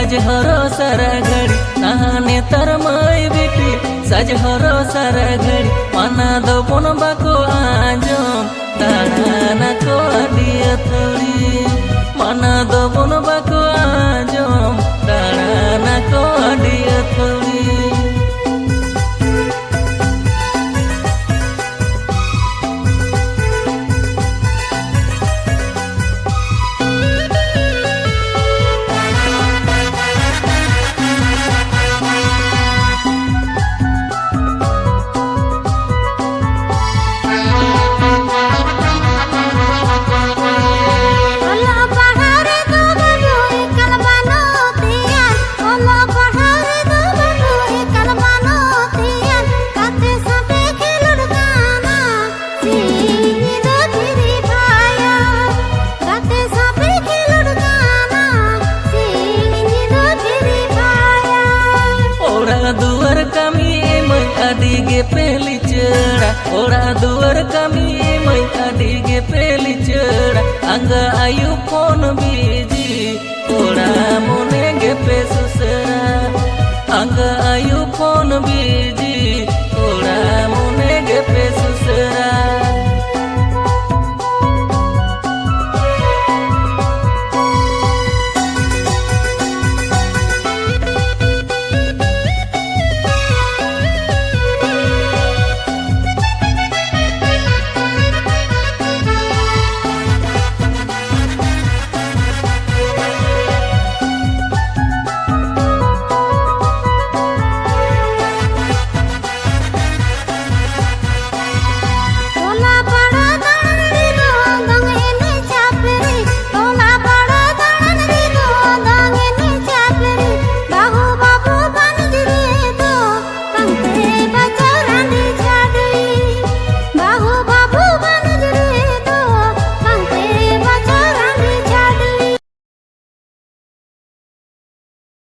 सजहरो सारा घड़ी नहाने तर माई बेटी सजहरो सारा घड़ी माना दो बन बाको आजम दाना को दिया थोड़ी माना दो बन बाको आजम दाना को दिया थोड़ी दुआर कमी मैं अडिगे पहली चढ़ा ओरा दुआर कमी मैं अडिगे पहली चढ़ा अंग आयु फोन बीजी ओरा मोने गे पे सुसरा अंग आयु फोन बीजी ओरा मोने गे पे सुसरा